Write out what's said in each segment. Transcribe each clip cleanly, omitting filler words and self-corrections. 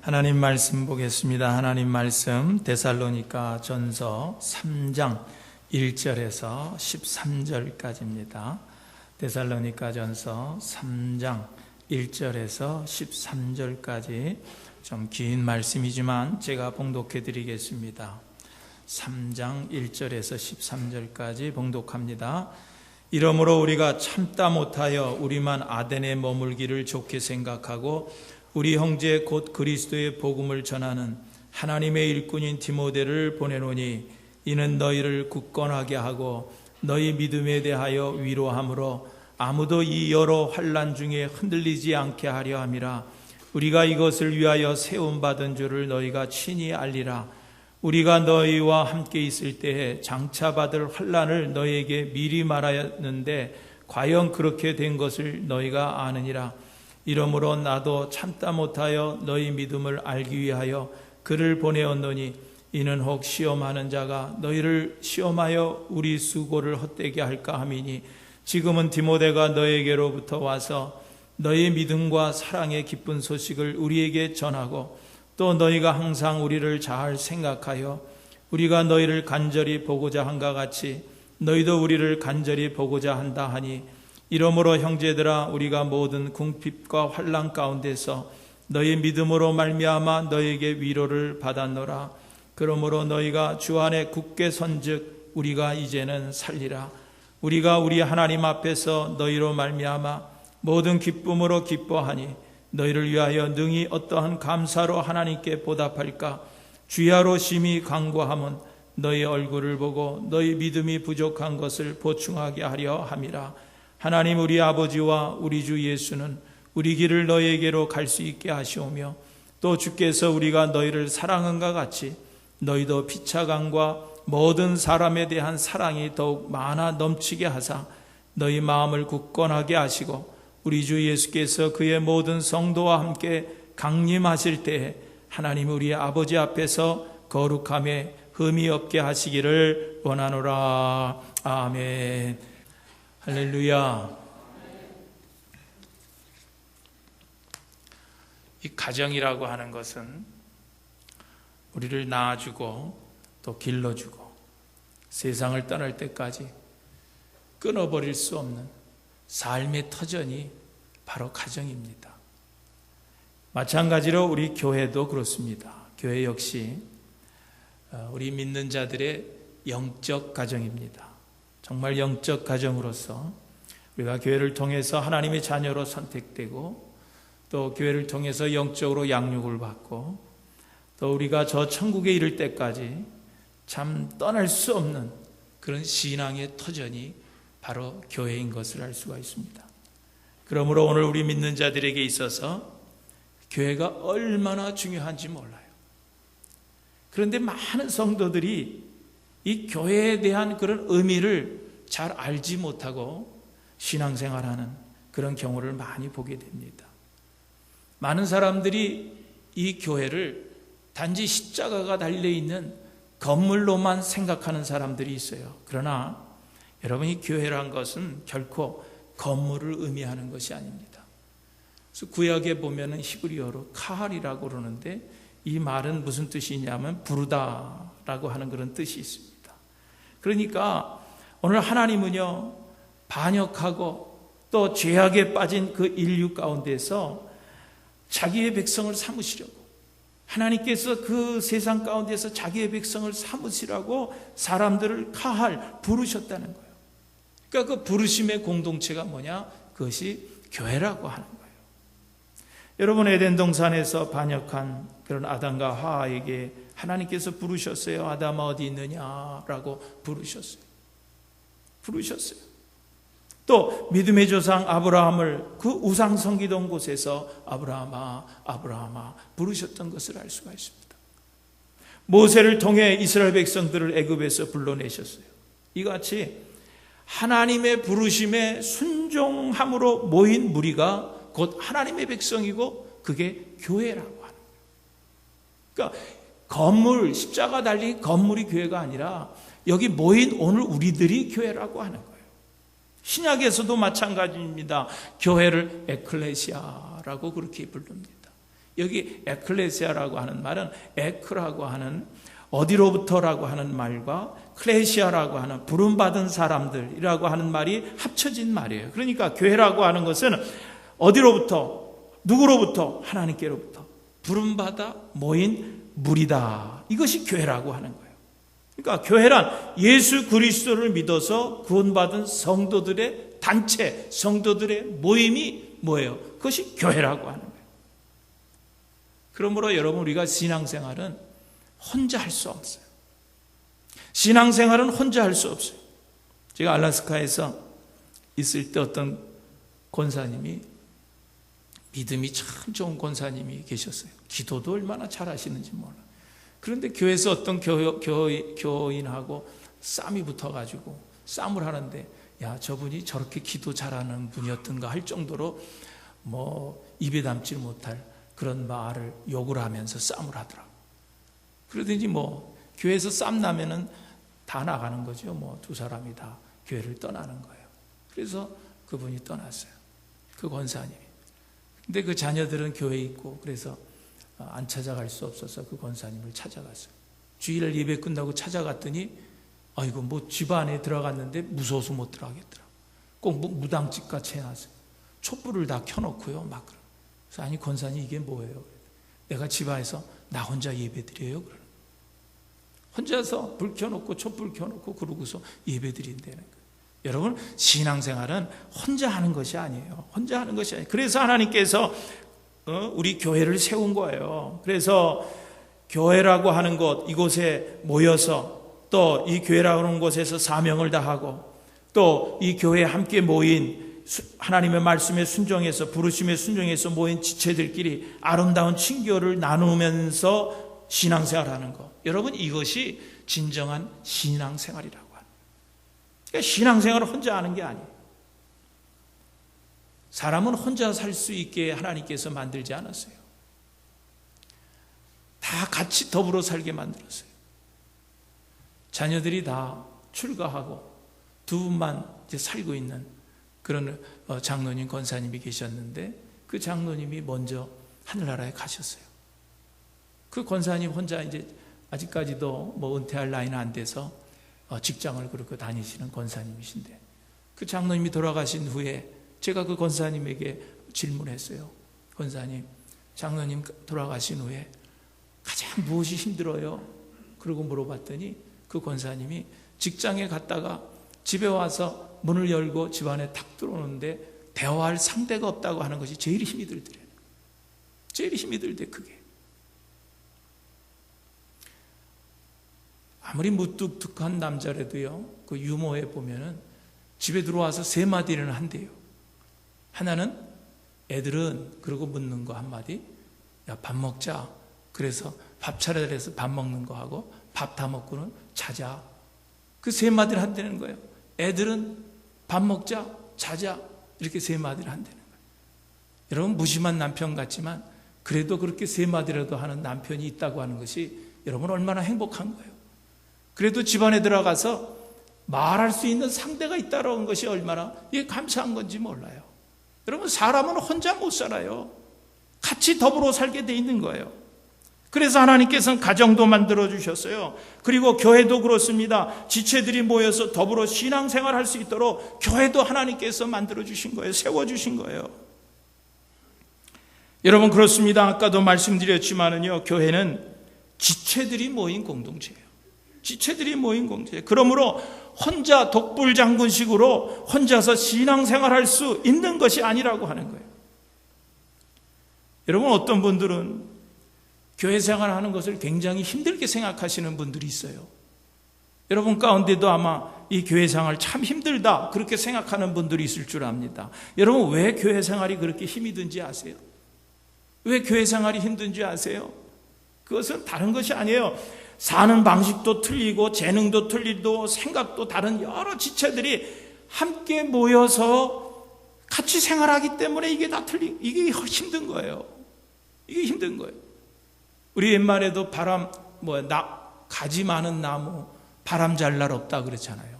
하나님 말씀 보겠습니다. 하나님 말씀 데살로니가 전서 3장 1절에서 13절까지입니다. 데살로니가 전서 3장 1절에서 13절까지 좀 긴 말씀이지만 제가 봉독해 드리겠습니다. 3장 1절에서 13절까지 봉독합니다. 이러므로 우리가 참다 못하여 우리만 아덴에 머물기를 좋게 생각하고 우리 형제 곧 그리스도의 복음을 전하는 하나님의 일꾼인 디모데를 보내노니 이는 너희를 굳건하게 하고 너희 믿음에 대하여 위로함으로 아무도 이 여러 환난 중에 흔들리지 않게 하려 함이라. 우리가 이것을 위하여 세움받은 줄을 너희가 친히 알리라. 우리가 너희와 함께 있을 때에 장차 받을 환난을 너희에게 미리 말하였는데 과연 그렇게 된 것을 너희가 아느니라. 이러므로 나도 참다 못하여 너희 믿음을 알기 위하여 그를 보내었노니 이는 혹 시험하는 자가 너희를 시험하여 우리 수고를 헛되게 할까 함이니 지금은 디모데가 너희에게로부터 와서 너희 믿음과 사랑의 기쁜 소식을 우리에게 전하고 또 너희가 항상 우리를 잘 생각하여 우리가 너희를 간절히 보고자 한가 같이 너희도 우리를 간절히 보고자 한다 하니 이러므로 형제들아 우리가 모든 궁핍과 환난 가운데서 너희 믿음으로 말미암아 너희에게 위로를 받았노라. 그러므로 너희가 주 안에 굳게 선즉 우리가 이제는 살리라. 우리가 우리 하나님 앞에서 너희로 말미암아 모든 기쁨으로 기뻐하니 너희를 위하여 능히 어떠한 감사로 하나님께 보답할까. 주야로 심히 간구함은 너희 얼굴을 보고 너희 믿음이 부족한 것을 보충하게 하려 함이라. 하나님 우리 아버지와 우리 주 예수는 우리 길을 너희에게로 갈 수 있게 하시오며 또 주께서 우리가 너희를 사랑한가 같이 너희도 피차감과 모든 사람에 대한 사랑이 더욱 많아 넘치게 하사 너희 마음을 굳건하게 하시고 우리 주 예수께서 그의 모든 성도와 함께 강림하실 때에 하나님 우리 아버지 앞에서 거룩함에 흠이 없게 하시기를 원하노라. 아멘. 할렐루야. 이 가정이라고 하는 것은 우리를 낳아주고 또 길러주고 세상을 떠날 때까지 끊어버릴 수 없는 삶의 터전이 바로 가정입니다. 마찬가지로 우리 교회도 그렇습니다. 교회 역시 우리 믿는 자들의 영적 가정입니다. 정말 영적 가정으로서 우리가 교회를 통해서 하나님의 자녀로 선택되고 또 교회를 통해서 영적으로 양육을 받고 또 우리가 저 천국에 이를 때까지 참 떠날 수 없는 그런 신앙의 터전이 바로 교회인 것을 알 수가 있습니다. 그러므로 오늘 우리 믿는 자들에게 있어서 교회가 얼마나 중요한지 몰라요. 그런데 많은 성도들이 이 교회에 대한 그런 의미를 잘 알지 못하고 신앙생활하는 그런 경우를 많이 보게 됩니다. 많은 사람들이 이 교회를 단지 십자가가 달려있는 건물로만 생각하는 사람들이 있어요. 그러나 여러분 이 교회란 것은 결코 건물을 의미하는 것이 아닙니다. 그래서 구약에 보면은 히브리어로 카할이라고 그러는데 이 말은 무슨 뜻이냐면 부르다라고 하는 그런 뜻이 있습니다. 그러니까 오늘 하나님은요 반역하고 또 죄악에 빠진 그 인류 가운데서 자기의 백성을 삼으시려고 하나님께서 그 세상 가운데서 자기의 백성을 삼으시라고 사람들을 카할 부르셨다는 거예요. 그러니까 그 부르심의 공동체가 뭐냐? 그것이 교회라고 하는 거예요. 여러분 에덴 동산에서 반역한 그런 아담과 하와에게 하나님께서 부르셨어요. 아담아 어디 있느냐라고 부르셨어요. 또 믿음의 조상 아브라함을 그 우상 섬기던 곳에서 아브라함아 아브라함아 부르셨던 것을 알 수가 있습니다. 모세를 통해 이스라엘 백성들을 애굽에서 불러내셨어요. 이같이 하나님의 부르심에 순종함으로 모인 무리가 곧 하나님의 백성이고 그게 교회라고 하는 거예요. 그러니까 건물, 십자가 달린 건물이 교회가 아니라 여기 모인 오늘 우리들이 교회라고 하는 거예요. 신약에서도 마찬가지입니다. 교회를 에클레시아라고 그렇게 부릅니다. 여기 에클레시아라고 하는 말은 에크라고 하는 어디로부터라고 하는 말과 클레시아라고 하는 부름받은 사람들이라고 하는 말이 합쳐진 말이에요. 그러니까 교회라고 하는 것은 어디로부터, 누구로부터? 하나님께로부터 부름받아 모인 무리다. 이것이 교회라고 하는 거예요. 그러니까 교회란 예수 그리스도를 믿어서 구원받은 성도들의 단체, 성도들의 모임이 뭐예요? 그것이 교회라고 하는 거예요. 그러므로 여러분, 우리가 신앙생활은 혼자 할 수 없어요. 신앙생활은 혼자 할 수 없어요. 제가 알래스카에서 있을 때 어떤 권사님이, 믿음이 참 좋은 권사님이 계셨어요. 기도도 얼마나 잘하시는지 몰라. 그런데 교회에서 어떤 교인하고 쌈이 붙어가지고 싸움을 하는데, 야, 저분이 저렇게 기도 잘하는 분이었던가 할 정도로 입에 담지 못할 그런 말을 욕을 하면서 싸움을 하더라고. 그러든지 교회에서 싸움 나면은 다 나가는 거죠. 두 사람이 다 교회를 떠나는 거예요. 그래서 그분이 떠났어요. 그 권사님이. 근데 그 자녀들은 교회에 있고, 그래서 안 찾아갈 수 없어서 그 권사님을 찾아갔어요. 주일 예배 끝나고 찾아갔더니, 아이고, 집 안에 들어갔는데 무서워서 못 들어가겠더라고. 꼭 무당집같이 해놨어요. 촛불을 다 켜놓고요. 막 그래요. 그래서 아니, 권사님 이게 뭐예요? 내가 집 안에서 나 혼자 예배 드려요? 그러는 거예요. 혼자서 불 켜놓고 촛불 켜놓고 그러고서 예배 드린다는 거예요. 여러분, 신앙생활은 혼자 하는 것이 아니에요. 혼자 하는 것이 아니에요. 그래서 하나님께서 우리 교회를 세운 거예요. 그래서 교회라고 하는 곳, 이곳에 모여서 또 이 교회라고 하는 곳에서 사명을 다하고 또 이 교회에 함께 모인 하나님의 말씀에 순종해서, 부르심에 순종해서 모인 지체들끼리 아름다운 친교를 나누면서 신앙생활하는 것. 여러분, 이것이 진정한 신앙생활이라고 합니다. 그러니까 신앙생활을 혼자 하는 게 아니에요. 사람은 혼자 살 수 있게 하나님께서 만들지 않았어요. 다 같이 더불어 살게 만들었어요. 자녀들이 다 출가하고 두 분만 이제 살고 있는 그런 장로님, 권사님이 계셨는데, 그 장로님이 먼저 하늘나라에 가셨어요. 그 권사님 혼자 이제 아직까지도 은퇴할 나이는 안 돼서 직장을 그렇게 다니시는 권사님이신데, 그 장로님이 돌아가신 후에 제가 그 권사님에게 질문했어요. 권사님, 장로님 돌아가신 후에 가장 무엇이 힘들어요? 그러고 물어봤더니 그 권사님이 직장에 갔다가 집에 와서 문을 열고 집안에 탁 들어오는데 대화할 상대가 없다고 하는 것이 제일 힘이 들더래요. 제일 힘이 들대, 그게. 아무리 무뚝뚝한 남자라도요, 그 유머에 보면은 집에 들어와서 세 마디는 한대요. 하나는 애들은 그러고 묻는 거 한마디, 야, 밥 먹자. 그래서 밥 차려서 밥 먹는 거 하고 밥 다 먹고는 자자. 그 세 마디를 한다는 거예요. 애들은 밥 먹자, 자자, 이렇게 세 마디를 한다는 거예요. 여러분, 무심한 남편 같지만 그래도 그렇게 세 마디라도 하는 남편이 있다고 하는 것이 여러분 얼마나 행복한 거예요. 그래도 집안에 들어가서 말할 수 있는 상대가 있다는 것이 얼마나 이게 감사한 건지 몰라요. 여러분, 사람은 혼자 못 살아요. 같이 더불어 살게 돼 있는 거예요. 그래서 하나님께서는 가정도 만들어 주셨어요. 그리고 교회도 그렇습니다. 지체들이 모여서 더불어 신앙생활 할 수 있도록 교회도 하나님께서 만들어 주신 거예요. 세워 주신 거예요. 여러분, 그렇습니다. 아까도 말씀드렸지만은요, 교회는 지체들이 모인 공동체예요. 지체들이 모인 공동체. 그러므로 혼자 독불장군식으로 혼자서 신앙생활 할 수 있는 것이 아니라고 하는 거예요. 여러분, 어떤 분들은 교회 생활하는 것을 굉장히 힘들게 생각하시는 분들이 있어요. 여러분 가운데도 아마 이 교회 생활 참 힘들다 그렇게 생각하는 분들이 있을 줄 압니다. 여러분, 왜 교회 생활이 그렇게 힘이 든지 아세요? 왜 교회 생활이 힘든지 아세요? 그것은 다른 것이 아니에요. 사는 방식도 틀리고 재능도 틀리고 생각도 다른 여러 지체들이 함께 모여서 같이 생활하기 때문에 이게 다 이게 힘든 거예요. 이게 힘든 거예요. 우리 옛말에도 가지 많은 나무 바람 잘 날 없다 그랬잖아요.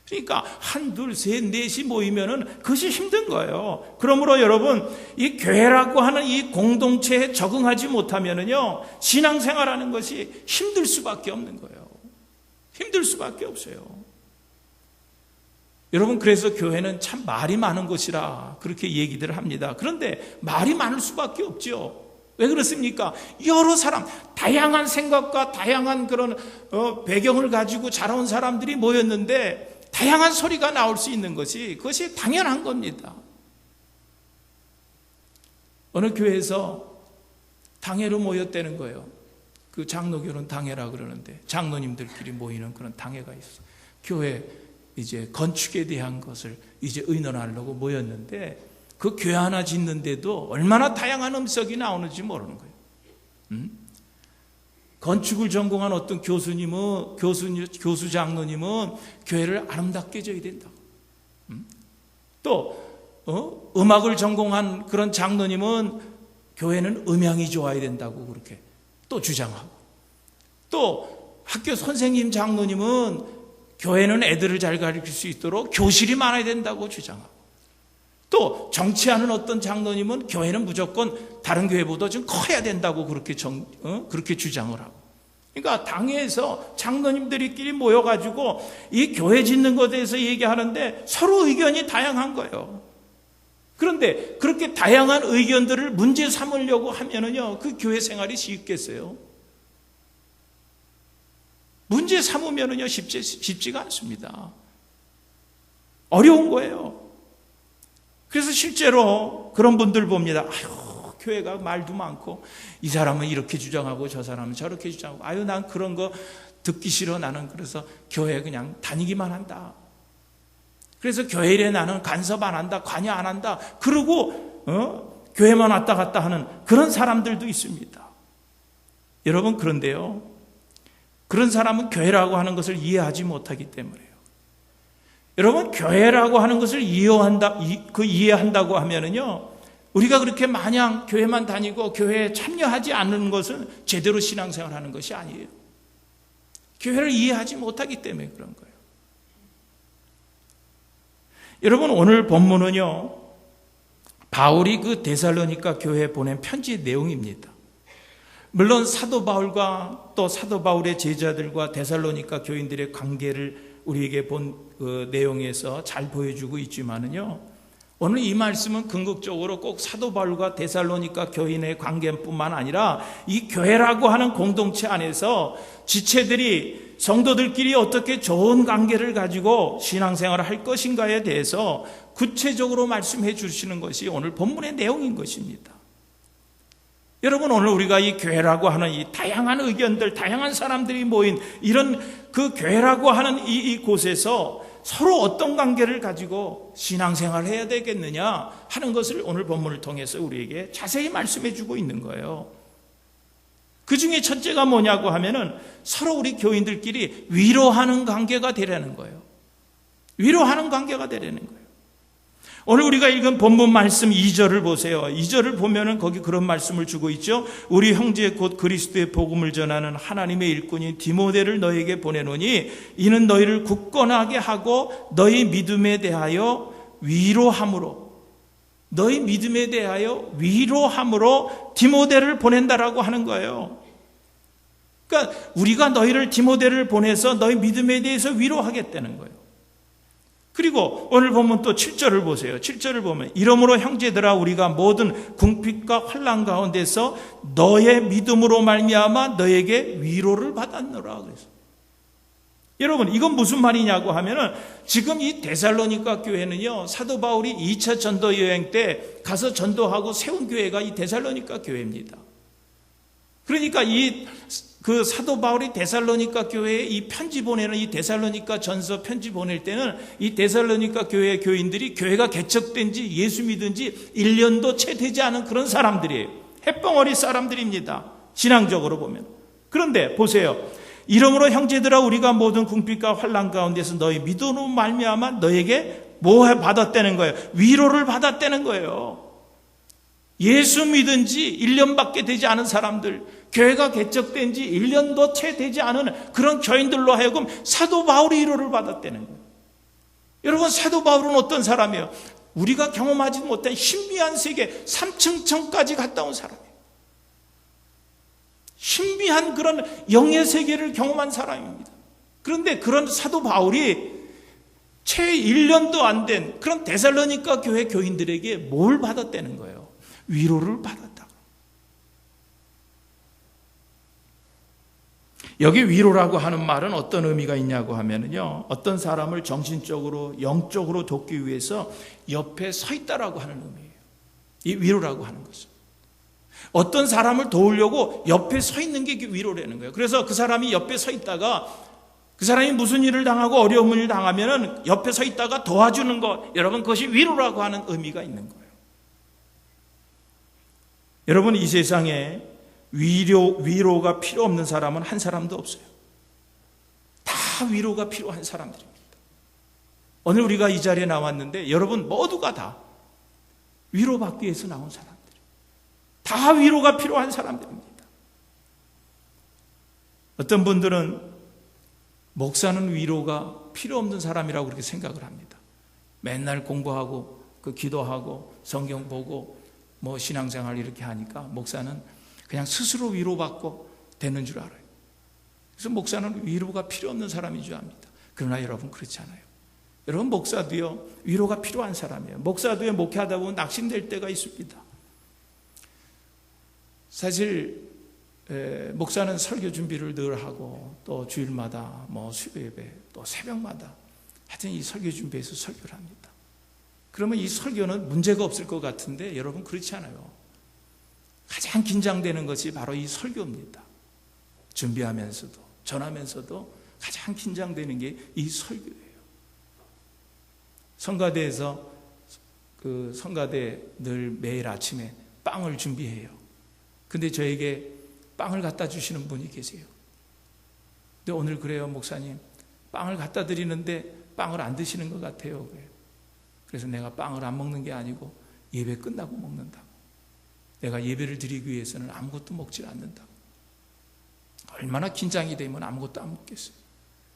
그러니까 한둘, 셋, 넷이 모이면은 그것이 힘든 거예요. 그러므로 여러분, 이 교회라고 하는 이 공동체에 적응하지 못하면은요, 신앙생활하는 것이 힘들 수밖에 없는 거예요. 힘들 수밖에 없어요. 여러분, 그래서 교회는 참 말이 많은 곳이라 그렇게 얘기들을 합니다. 그런데 말이 많을 수밖에 없죠. 왜 그렇습니까? 여러 사람, 다양한 생각과 다양한 그런 배경을 가지고 자라온 사람들이 모였는데 다양한 소리가 나올 수 있는 것이, 그것이 당연한 겁니다. 어느 교회에서 당회로 모였다는 거예요. 그 장로교는 당회라 그러는데 장로님들끼리 모이는 그런 당회가 있어. 교회 이제 건축에 대한 것을 이제 의논하려고 모였는데 그 교회 하나 짓는데도 얼마나 다양한 음성이 나오는지 모르는 거예요. 건축을 전공한 어떤 교수님은, 교수 장로님은 교회를 아름답게 져야 된다고. 또, 음악을 전공한 그런 장로님은 교회는 음향이 좋아야 된다고 그렇게 또 주장하고. 또, 학교 선생님 장로님은 교회는 애들을 잘 가르칠 수 있도록 교실이 많아야 된다고 주장하고. 또, 정치하는 어떤 장로님은 교회는 무조건 다른 교회보다 좀 커야 된다고 그렇게 주장을 하고. 그러니까 당회에서 장로님들끼리 모여가지고 이 교회 짓는 것에 대해서 얘기하는데 서로 의견이 다양한 거예요. 그런데 그렇게 다양한 의견들을 문제 삼으려고 하면은요, 그 교회 생활이 쉽겠어요? 문제 삼으면은요, 쉽지가 않습니다. 어려운 거예요. 그래서 실제로 그런 분들 봅니다. 아유, 교회가 말도 많고 이 사람은 이렇게 주장하고 저 사람은 저렇게 주장하고, 아유, 난 그런 거 듣기 싫어. 나는 그래서 교회 그냥 다니기만 한다. 그래서 교회 일에 나는 간섭 안 한다, 관여 안 한다. 그러고 교회만 왔다 갔다 하는 그런 사람들도 있습니다. 여러분, 그런데요, 그런 사람은 교회라고 하는 것을 이해하지 못하기 때문에요. 여러분, 교회라고 하는 것을 이해한다고 하면은요, 우리가 그렇게 마냥 교회만 다니고 교회에 참여하지 않는 것은 제대로 신앙생활하는 것이 아니에요. 교회를 이해하지 못하기 때문에 그런 거예요. 여러분, 오늘 본문은요, 바울이 그 데살로니가 교회에 보낸 편지의 내용입니다. 물론 사도 바울과 또 사도 바울의 제자들과 데살로니가 교인들의 관계를 우리에게 본 그 내용에서 잘 보여주고 있지만은요, 오늘 이 말씀은 궁극적으로 꼭 사도 바울과 데살로니가 교인의 관계뿐만 아니라 이 교회라고 하는 공동체 안에서 지체들이, 성도들끼리 어떻게 좋은 관계를 가지고 신앙생활을 할 것인가에 대해서 구체적으로 말씀해 주시는 것이 오늘 본문의 내용인 것입니다. 여러분, 오늘 우리가 이 교회라고 하는 이 다양한 의견들, 다양한 사람들이 모인 이런 그 교회라고 하는 이 곳에서 서로 어떤 관계를 가지고 신앙생활을 해야 되겠느냐 하는 것을 오늘 본문을 통해서 우리에게 자세히 말씀해 주고 있는 거예요. 그 중에 첫째가 뭐냐고 하면은 서로 우리 교인들끼리 위로하는 관계가 되라는 거예요. 위로하는 관계가 되라는 거예요. 오늘 우리가 읽은 본문 말씀 2절을 보세요. 2절을 보면은 거기 그런 말씀을 주고 있죠. 우리 형제 곧 그리스도의 복음을 전하는 하나님의 일꾼인 디모데를 너에게 보내노니 이는 너희를 굳건하게 하고 너희 믿음에 대하여 위로함으로, 너희 믿음에 대하여 위로함으로 디모데를 보낸다라고 하는 거예요. 그러니까 우리가 너희를, 디모데를 보내서 너희 믿음에 대해서 위로하겠다는 거예요. 그리고 오늘 보면 또 7절을 보세요. 7절을 보면 이러므로 형제들아 우리가 모든 궁핍과 환난 가운데서 너의 믿음으로 말미암아 너에게 위로를 받았노라 그래서. 여러분, 이건 무슨 말이냐고 하면은 지금 이 데살로니가 교회는요, 사도 바울이 2차 전도 여행 때 가서 전도하고 세운 교회가 이 데살로니가 교회입니다. 그러니까 그 사도 바울이 데살로니가 교회에 이 편지 보내는, 이 데살로니가 전서 편지 보낼 때는 이 데살로니가 교회 교인들이 교회가 개척된 지, 예수 믿은 지 1년도 채 되지 않은 그런 사람들이에요. 햇벙어리 사람들입니다, 신앙적으로 보면. 그런데 보세요. 이러므로 형제들아 우리가 모든 궁핍과 환난 가운데서 너희 믿음으로 말미암아 너에게 뭐 받았다는 거예요? 위로를 받았다는 거예요. 예수 믿은 지 1년밖에 되지 않은 사람들, 교회가 개척된 지 1년도 채 되지 않은 그런 교인들로 하여금 사도 바울이 위로를 받았다는 거예요. 여러분, 사도 바울은 어떤 사람이에요? 우리가 경험하지 못한 신비한 세계 3층천까지 갔다 온 사람이에요. 신비한 그런 영의 세계를 경험한 사람입니다. 그런데 그런 사도 바울이 채 1년도 안 된 그런 데살로니가 교회 교인들에게 뭘 받았다는 거예요? 위로를 받았다고. 여기 위로라고 하는 말은 어떤 의미가 있냐고 하면요, 어떤 사람을 정신적으로 영적으로 돕기 위해서 옆에 서 있다라고 하는 의미예요. 이 위로라고 하는 것은 어떤 사람을 도우려고 옆에 서 있는 게 위로라는 거예요. 그래서 그 사람이 옆에 서 있다가 그 사람이 무슨 일을 당하고 어려움을 당하면은 옆에 서 있다가 도와주는 것, 여러분, 그것이 위로라고 하는 의미가 있는 거예요. 여러분, 이 세상에 위로가 필요 없는 사람은 한 사람도 없어요. 다 위로가 필요한 사람들입니다. 오늘 우리가 이 자리에 나왔는데 여러분 모두가 다 위로받기 위해서 나온 사람들, 다 위로가 필요한 사람들입니다. 어떤 분들은 목사는 위로가 필요 없는 사람이라고 그렇게 생각을 합니다. 맨날 공부하고 기도하고 성경 보고 신앙생활 이렇게 하니까 목사는 그냥 스스로 위로받고 되는 줄 알아요. 그래서 목사는 위로가 필요 없는 사람인 줄 압니다. 그러나 여러분, 그렇지 않아요. 여러분, 목사도요, 위로가 필요한 사람이에요. 목사도요, 목회하다 보면 낙심될 때가 있습니다. 사실 목사는 설교 준비를 늘 하고 또 주일마다 수요 예배 또 새벽마다 하여튼 이 설교 준비해서 설교를 합니다. 그러면 이 설교는 문제가 없을 것 같은데 여러분, 그렇지 않아요. 가장 긴장되는 것이 바로 이 설교입니다. 준비하면서도 전하면서도 가장 긴장되는 게 이 설교예요. 성가대에서 성가대 늘 매일 아침에 빵을 준비해요. 근데 저에게 빵을 갖다 주시는 분이 계세요. 근데 오늘 그래요, 목사님, 빵을 갖다 드리는데 빵을 안 드시는 것 같아요. 그래서 내가 빵을 안 먹는 게 아니고 예배 끝나고 먹는다고. 내가 예배를 드리기 위해서는 아무것도 먹지 않는다고. 얼마나 긴장이 되면 아무것도 안 먹겠어요.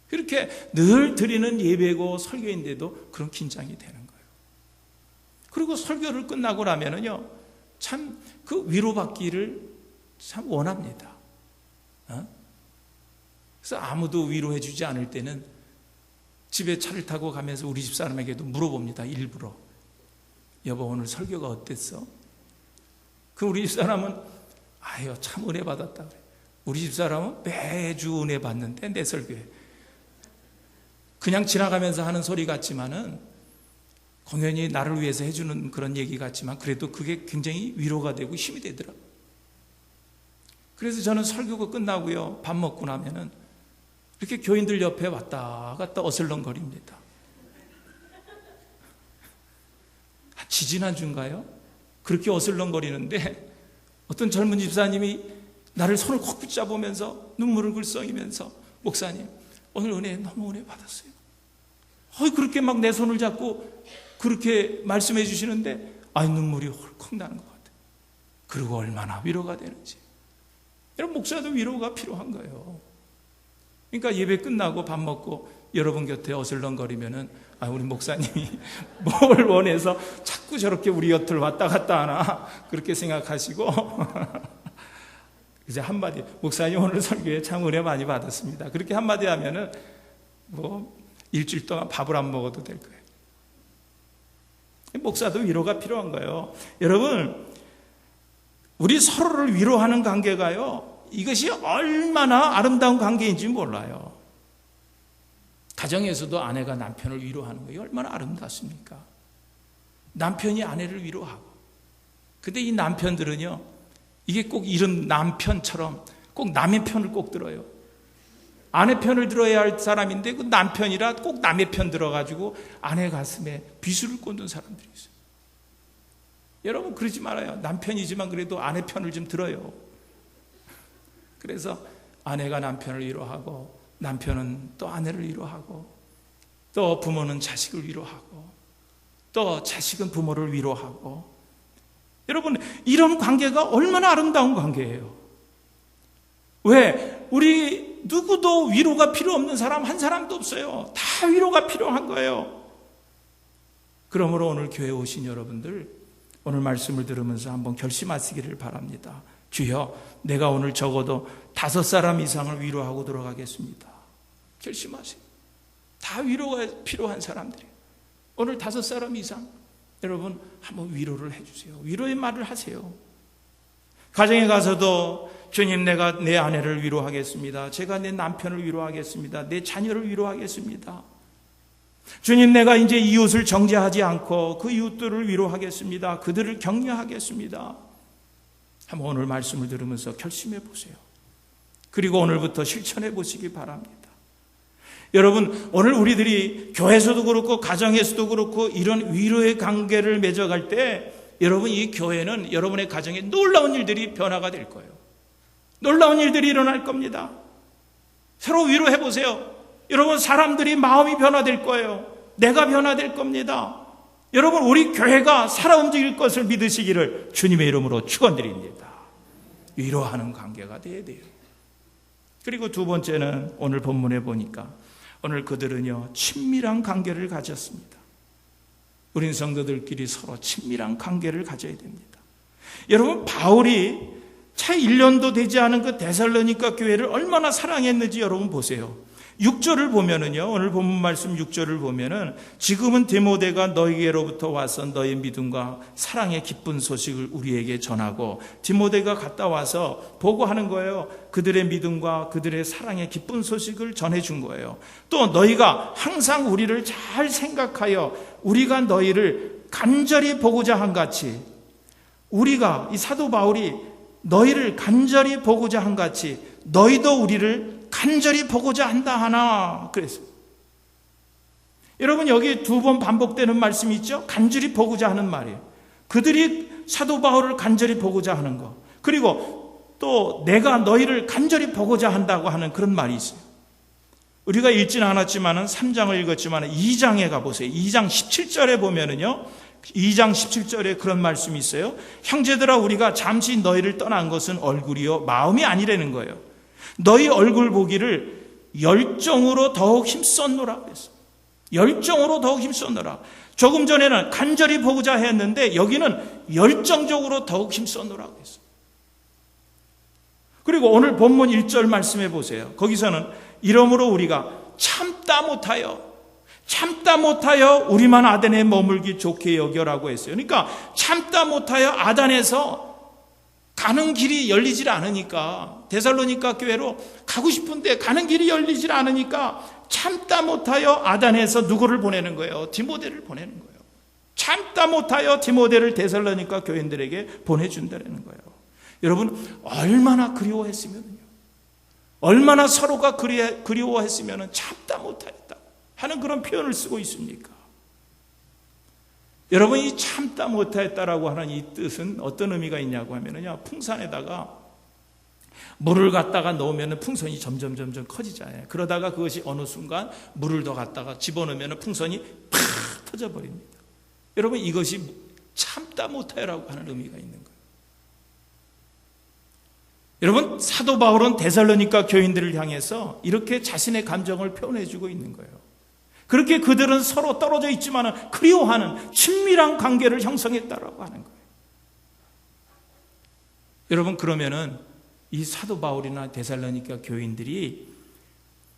그렇게 늘 드리는 예배고 설교인데도 그런 긴장이 되는 거예요. 그리고 설교를 끝나고 나면은요, 참 그 위로받기를 참 원합니다. 그래서 아무도 위로해 주지 않을 때는 집에 차를 타고 가면서 우리 집 사람에게도 물어봅니다. 일부러. 여보, 오늘 설교가 어땠어? 그 우리 집 사람은 아유, 참 은혜 받았다 그래. 우리 집 사람은 매주 은혜 받는데 내 설교에 그냥 지나가면서 하는 소리 같지만은 공연히 나를 위해서 해주는 그런 얘기 같지만 그래도 그게 굉장히 위로가 되고 힘이 되더라고요. 그래서 저는 설교가 끝나고요, 밥 먹고 나면은 이렇게 교인들 옆에 왔다 갔다 어슬렁거립니다. 지지난주인가요? 그렇게 어슬렁거리는데 어떤 젊은 집사님이 나를 손을 콕 붙잡으면서 눈물을 글썽이면서 목사님, 오늘 너무 은혜 받았어요. 그렇게 막 내 손을 잡고 그렇게 말씀해 주시는데 눈물이 헐컥 나는 것 같아요. 그리고 얼마나 위로가 되는지. 여러분, 목사도 위로가 필요한 거예요. 그러니까 예배 끝나고 밥 먹고 여러분 곁에 어슬렁거리면은 우리 목사님이 뭘 원해서 자꾸 저렇게 우리 곁을 왔다 갔다 하나 그렇게 생각하시고 이제 한마디, 목사님 오늘 설교에 참 은혜 많이 받았습니다. 그렇게 한마디 하면은 일주일 동안 밥을 안 먹어도 될 거예요. 목사도 위로가 필요한 거예요. 여러분, 우리 서로를 위로하는 관계가요, 이것이 얼마나 아름다운 관계인지 몰라요. 가정에서도 아내가 남편을 위로하는 거예요. 얼마나 아름답습니까? 남편이 아내를 위로하고. 근데 이 남편들은요, 이게 꼭 이런 남편처럼 꼭 남의 편을 꼭 들어요. 아내 편을 들어야 할 사람인데 그 남편이라 꼭 남의 편 들어가지고 아내 가슴에 비수를 꽂는 사람들이 있어요. 여러분, 그러지 말아요. 남편이지만 그래도 아내 편을 좀 들어요. 그래서 아내가 남편을 위로하고 남편은 또 아내를 위로하고 또 부모는 자식을 위로하고 또 자식은 부모를 위로하고. 여러분, 이런 관계가 얼마나 아름다운 관계예요. 왜? 우리 누구도 위로가 필요 없는 사람 한 사람도 없어요. 다 위로가 필요한 거예요. 그러므로 오늘 교회에 오신 여러분들, 오늘 말씀을 들으면서 한번 결심하시기를 바랍니다. 주여, 내가 오늘 적어도 5사람 이상을 위로하고 들어가겠습니다. 결심하세요. 다 위로가 필요한 사람들이에요. 오늘 5사람 이상 여러분 한번 위로를 해주세요. 위로의 말을 하세요. 가정에 가서도 주님, 내가 내 아내를 위로하겠습니다. 제가 내 남편을 위로하겠습니다. 내 자녀를 위로하겠습니다. 주님, 내가 이제 이웃을 정죄하지 않고 그 이웃들을 위로하겠습니다. 그들을 격려하겠습니다. 한번 오늘 말씀을 들으면서 결심해 보세요. 그리고 오늘부터 실천해 보시기 바랍니다. 여러분, 오늘 우리들이 교회에서도 그렇고 가정에서도 그렇고 이런 위로의 관계를 맺어갈 때 여러분, 이 교회는 여러분의 가정에 놀라운 일들이 변화가 될 거예요. 놀라운 일들이 일어날 겁니다. 서로 위로해 보세요. 여러분, 사람들이 마음이 변화될 거예요. 내가 변화될 겁니다. 여러분, 우리 교회가 살아 움직일 것을 믿으시기를 주님의 이름으로 축원드립니다. 위로하는 관계가 돼야 돼요. 그리고 두 번째는 오늘 본문에 보니까 오늘 그들은요, 친밀한 관계를 가졌습니다. 우린 성도들끼리 서로 친밀한 관계를 가져야 됩니다. 여러분, 바울이 채 1년도 되지 않은 그 데살로니가 교회를 얼마나 사랑했는지 여러분 보세요. 6절을 보면은요, 오늘 본문 말씀 6절을 보면은 지금은 디모데가 너희에게로부터 와서 너희 믿음과 사랑의 기쁜 소식을 우리에게 전하고, 디모데가 갔다 와서 보고하는 거예요. 그들의 믿음과 그들의 사랑의 기쁜 소식을 전해준 거예요. 또 너희가 항상 우리를 잘 생각하여 우리가 너희를 간절히 보고자 한 같이, 우리가 이 사도 바울이 너희를 간절히 보고자 한 같이 너희도 우리를 간절히 보고자 한다 하나 그랬어요. 여러분, 여기 2번 반복되는 말씀이 있죠. 간절히 보고자 하는 말이에요. 그들이 사도 바울을 간절히 보고자 하는 거, 그리고 또 내가 너희를 간절히 보고자 한다고 하는 그런 말이 있어요. 우리가 읽지는 않았지만 3장을 읽었지만 2장에 가보세요. 2장 17절에 보면은요, 2장 17절에 그런 말씀이 있어요. 형제들아, 우리가 잠시 너희를 떠난 것은 얼굴이요 마음이 아니라는 거예요. 너희 얼굴 보기를 열정으로 더욱 힘썼노라 그랬어요. 열정으로 더욱 힘썼노라. 조금 전에는 간절히 보고자 했는데 여기는 열정적으로 더욱 힘썼노라 그랬어요. 그리고 오늘 본문 1절 말씀해 보세요. 거기서는 이러므로 우리가 참다 못하여 우리만 아덴에 머물기 좋게 여겨라고 했어요. 그러니까 참다 못하여 아덴에서 가는 길이 열리질 않으니까, 데살로니가 교회로 가고 싶은데 가는 길이 열리질 않으니까 참다 못하여 아덴에서 누구를 보내는 거예요? 디모데를 보내는 거예요. 참다 못하여 디모데를 데살로니가 교인들에게 보내준다는 거예요. 여러분, 얼마나 그리워했으면요, 얼마나 서로가 그리워했으면 참다 못하였다 하는 그런 표현을 쓰고 있습니까? 여러분, 이 참다 못하였다라고 하는 이 뜻은 어떤 의미가 있냐고 하면요, 풍선에다가 물을 갖다가 넣으면 풍선이 점점 커지잖아요. 그러다가 그것이 어느 순간 물을 더 갖다가 집어넣으면 풍선이 팍 터져버립니다. 여러분, 이것이 참다 못하여라고 하는 의미가 있는 거예요. 여러분, 사도 바울은 데살로니가 교인들을 향해서 이렇게 자신의 감정을 표현해주고 있는 거예요. 그렇게 그들은 서로 떨어져 있지만 그리워하는 친밀한 관계를 형성했다라고 하는 거예요. 여러분, 그러면은 이 사도 바울이나 데살로니가 교인들이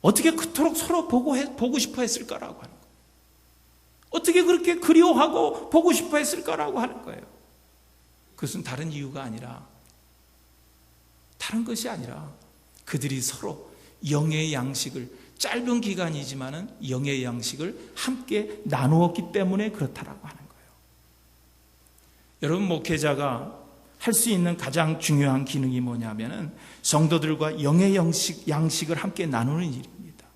어떻게 그토록 서로 보고 싶어 했을까라고 하는 거예요. 어떻게 그렇게 그리워하고 보고 싶어 했을까라고 하는 거예요. 그것은 다른 이유가 아니라, 다른 것이 아니라 그들이 서로 영의 양식을, 짧은 기간이지만은 영의 양식을 함께 나누었기 때문에 그렇다라고 하는 거예요. 여러분, 목회자가 할 수 있는 가장 중요한 기능이 뭐냐면은 성도들과 영의 양식을 함께 나누는 일입니다.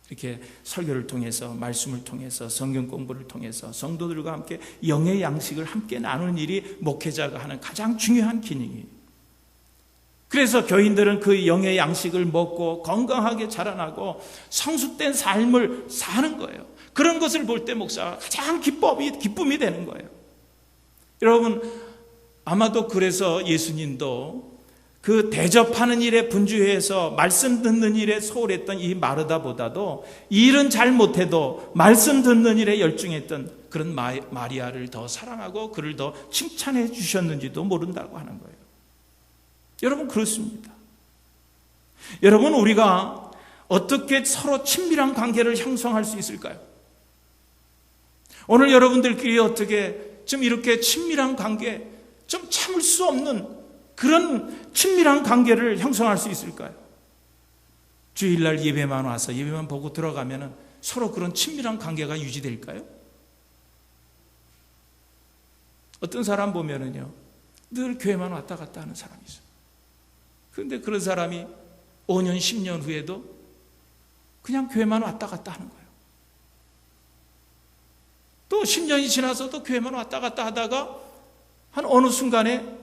이렇게 설교를 통해서, 말씀을 통해서, 성경 공부를 통해서 성도들과 함께 영의 양식을 함께 나누는 일이 목회자가 하는 가장 중요한 기능이에요. 그래서 교인들은 그 영의 양식을 먹고 건강하게 자라나고 성숙된 삶을 사는 거예요. 그런 것을 볼 때 목사가 가장 기쁨이 되는 거예요. 여러분, 아마도 그래서 예수님도 그 대접하는 일에 분주해서 말씀 듣는 일에 소홀했던 이 마르다보다도 일은 잘 못해도 말씀 듣는 일에 열중했던 그런 마리아를 더 사랑하고 그를 더 칭찬해 주셨는지도 모른다고 하는 거예요. 여러분, 그렇습니다. 여러분, 우리가 어떻게 서로 친밀한 관계를 형성할 수 있을까요? 오늘 여러분들끼리 어떻게 좀 이렇게 친밀한 관계, 좀 참을 수 없는 그런 친밀한 관계를 형성할 수 있을까요? 주일날 예배만 와서 예배만 보고 들어가면 서로 그런 친밀한 관계가 유지될까요? 어떤 사람 보면은요, 늘 교회만 왔다 갔다 하는 사람이 있어요. 그런데 그런 사람이 5년, 10년 후에도 그냥 교회만 왔다 갔다 하는 거예요. 또 10년이 지나서도 교회만 왔다 갔다 하다가 한 어느 순간에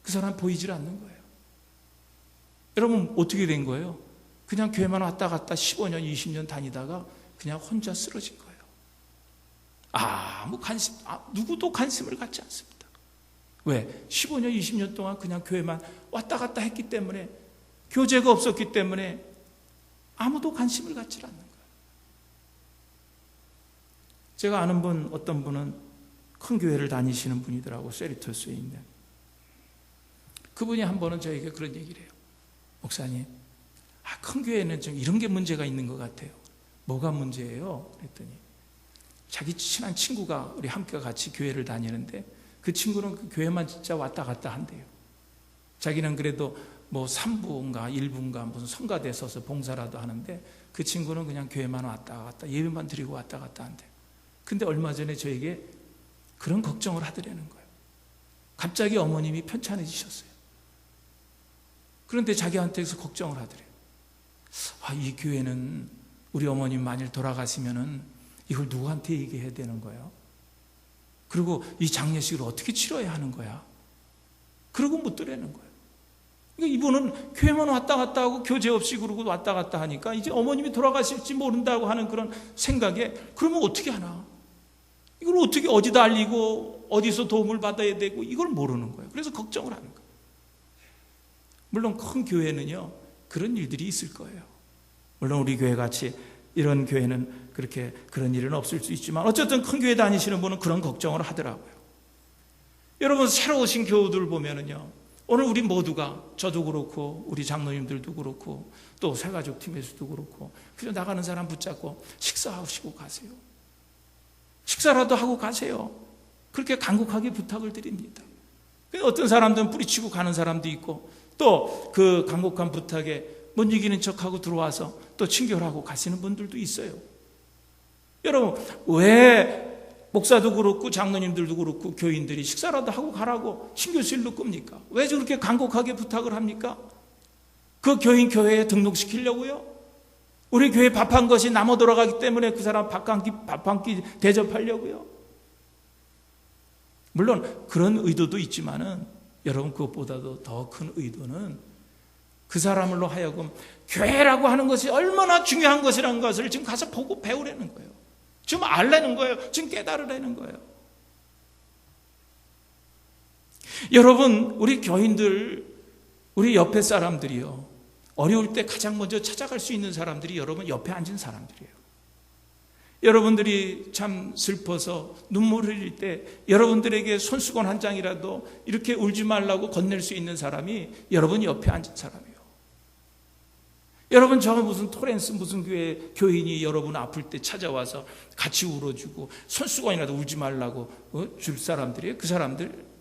그 사람 보이질 않는 거예요. 여러분, 어떻게 된 거예요? 그냥 교회만 왔다 갔다 15년, 20년 다니다가 그냥 혼자 쓰러진 거예요. 누구도 관심을 갖지 않습니다. 왜? 15년, 20년 동안 그냥 교회만 왔다 갔다 했기 때문에, 교제가 없었기 때문에 아무도 관심을 갖지 않는 거예요. 제가 아는 분, 어떤 분은 큰 교회를 다니시는 분이더라고, 세리토스에 있는. 그분이 한 번은 저에게 그런 얘기를 해요. 목사님, 큰 교회는 좀 이런 게 문제가 있는 것 같아요. 뭐가 문제예요? 그랬더니 자기 친한 친구가 우리 함께 같이 교회를 다니는데 그 친구는 그 교회만 진짜 왔다 갔다 한대요. 자기는 그래도 뭐 3부인가 1부인가 무슨 성가대 서서 봉사라도 하는데 그 친구는 그냥 교회만 왔다 갔다 예배만 드리고 왔다 갔다 한대요. 근데 얼마 전에 저에게 그런 걱정을 하더라는 거예요. 갑자기 어머님이 편찮으셨어요. 그런데 자기한테서 걱정을 하더래요. 이 교회는 우리 어머님 만일 돌아가시면은 이걸 누구한테 얘기해야 되는 거예요? 그리고 이 장례식을 어떻게 치러야 하는 거야? 그러고 묻더라는 거예요. 그러니까 이분은 교회만 왔다 갔다 하고 교제 없이 그러고 왔다 갔다 하니까 이제 어머님이 돌아가실지 모른다고 하는 그런 생각에 그러면 어떻게 하나? 이걸 어떻게 어디다 알리고 어디서 도움을 받아야 되고 이걸 모르는 거예요. 그래서 걱정을 하는 거예요. 물론 큰 교회는요, 그런 일들이 있을 거예요. 물론 우리 교회 같이 이런 교회는 그렇게 그런 일은 없을 수 있지만 어쨌든 큰 교회 다니시는 분은 그런 걱정을 하더라고요. 여러분, 새로 오신 교우들 보면은요, 오늘 우리 모두가, 저도 그렇고 우리 장로님들도 그렇고 또 새가족 팀에서도 그렇고 그냥 나가는 사람 붙잡고 식사하시고 가세요. 식사라도 하고 가세요. 그렇게 간곡하게 부탁을 드립니다. 어떤 사람들은 뿌리치고 가는 사람도 있고 또 그 간곡한 부탁에 못 이기는 척하고 들어와서 또 친결하고 가시는 분들도 있어요. 여러분, 왜 목사도 그렇고 장로님들도 그렇고 교인들이 식사라도 하고 가라고 친교실로 끕니까? 왜 저렇게 간곡하게 부탁을 합니까? 그 교인 교회에 등록시키려고요? 우리 교회 밥 한 것이 남아 돌아가기 때문에 그 사람 밥 한 끼 대접하려고요? 물론 그런 의도도 있지만은 여러분, 그것보다도 더 큰 의도는 그 사람으로 하여금 교회라고 하는 것이 얼마나 중요한 것이라는 것을 지금 가서 보고 배우라는 거예요. 지금 알라는 거예요. 지금 깨달으라는 거예요. 여러분, 우리 교인들, 우리 옆에 사람들이요, 어려울 때 가장 먼저 찾아갈 수 있는 사람들이 여러분 옆에 앉은 사람들이에요. 여러분들이 참 슬퍼서 눈물 흘릴 때 여러분들에게 손수건 한 장이라도 이렇게 울지 말라고 건넬 수 있는 사람이 여러분 옆에 앉은 사람이에요. 여러분, 저 무슨 토렌스 무슨 교인이 여러분 아플 때 찾아와서 같이 울어주고 손수건이라도 울지 말라고 줄 사람들이에요? 그 사람들?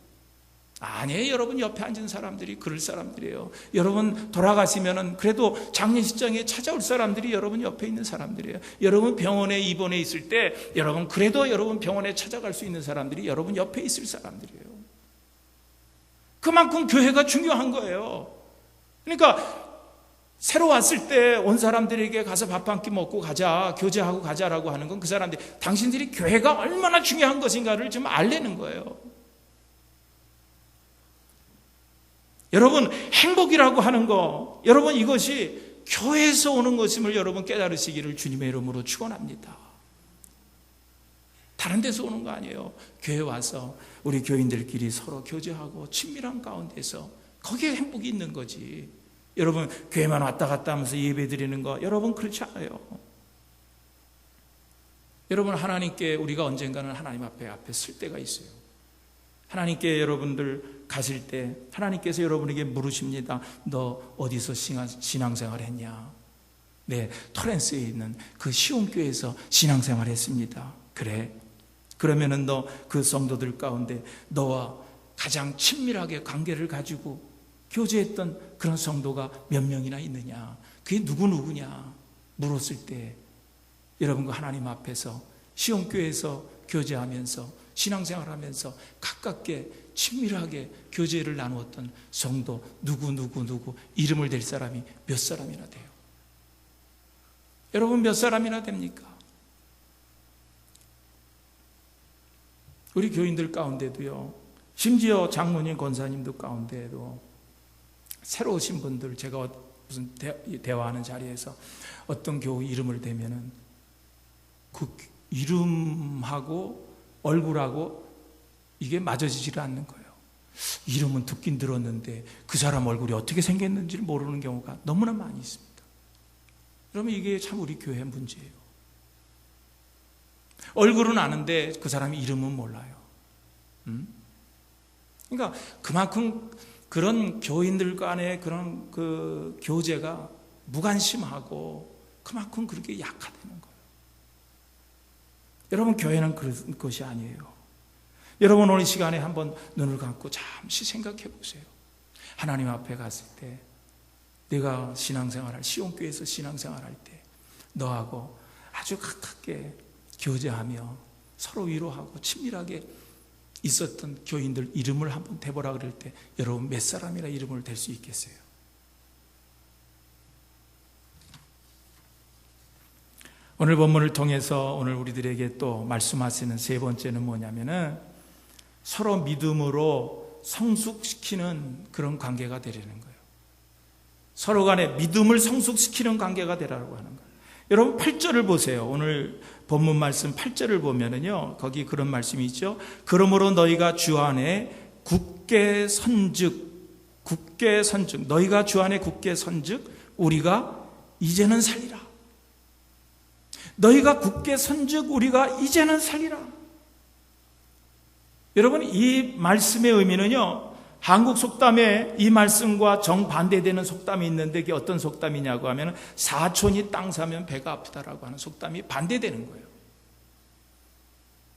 아니에요. 여러분 옆에 앉은 사람들이 그럴 사람들이에요. 여러분 돌아가시면은 그래도 장례식장에 찾아올 사람들이 여러분 옆에 있는 사람들이에요. 여러분 병원에 입원해 있을 때 여러분 그래도 여러분 병원에 찾아갈 수 있는 사람들이 여러분 옆에 있을 사람들이에요. 그만큼 교회가 중요한 거예요. 그러니까 새로 왔을 때 온 사람들에게 가서 밥 한 끼 먹고 가자, 교제하고 가자라고 하는 건 그 사람들이 당신들이 교회가 얼마나 중요한 것인가를 좀 알려는 거예요. 여러분, 행복이라고 하는 거, 여러분 이것이 교회에서 오는 것임을 여러분 깨달으시기를 주님의 이름으로 축원합니다. 다른 데서 오는 거 아니에요. 교회 와서 우리 교인들끼리 서로 교제하고 친밀한 가운데서 거기에 행복이 있는 거지. 여러분, 교회만 왔다 갔다 하면서 예배 드리는 거, 여러분 그렇지 않아요. 여러분, 하나님께 우리가 언젠가는 하나님 앞에 설 때가 있어요. 하나님께 여러분들 가실 때 하나님께서 여러분에게 물으십니다. 너 어디서 신앙생활 했냐? 네, 토렌스에 있는 그 시온교회에서 신앙생활 했습니다. 그래? 그러면은 너 그 성도들 가운데 너와 가장 친밀하게 관계를 가지고 교제했던 그런 성도가 몇 명이나 있느냐? 그게 누구냐? 물었을 때 여러분과 하나님 앞에서 시온교회에서 교제하면서 신앙생활하면서 가깝게 친밀하게 교제를 나누었던 성도 누구 이름을 댈 사람이 몇 사람이나 돼요? 여러분, 몇 사람이나 됩니까? 우리 교인들 가운데도요, 심지어 장로님 권사님들 가운데에도 새로 오신 분들, 제가 무슨 대화하는 자리에서 어떤 교우 이름을 대면은 그 이름하고 얼굴하고 이게 맞아지지를 않는 거예요. 이름은 듣긴 들었는데 그 사람 얼굴이 어떻게 생겼는지를 모르는 경우가 너무나 많이 있습니다. 그러면 이게 참 우리 교회 문제예요. 얼굴은 아는데 그 사람이 이름은 몰라요. 그러니까 그만큼 그런 교인들 간의 그런 그 교제가 무관심하고 그만큼 그렇게 약화되는 거예요. 여러분, 교회는 그런 것이 아니에요. 여러분, 오늘 시간에 한번 눈을 감고 잠시 생각해 보세요. 하나님 앞에 갔을 때 내가 신앙생활할, 시온교회에서 신앙생활할 때 너하고 아주 가깝게 교제하며 서로 위로하고 친밀하게 있었던 교인들 이름을 한번 대보라 그럴 때 여러분 몇 사람이나 이름을 댈 수 있겠어요? 오늘 본문을 통해서 오늘 우리들에게 또 말씀하시는 세 번째는 뭐냐면은 서로 믿음으로 성숙시키는 그런 관계가 되려는 거예요. 서로 간에 믿음을 성숙시키는 관계가 되라고 하는 거예요. 여러분 8절을 보세요. 오늘 본문 말씀 8절을 보면은요, 거기 그런 말씀이 있죠. 그러므로 너희가 주 안에 굳게 선즉, 너희가 주 안에 굳게 선즉 우리가 이제는 살리라. 너희가 굳게 선즉 우리가 이제는 살리라. 여러분, 이 말씀의 의미는요, 한국 속담에 이 말씀과 정반대되는 속담이 있는데 그게 어떤 속담이냐고 하면 사촌이 땅 사면 배가 아프다라고 하는 속담이 반대되는 거예요.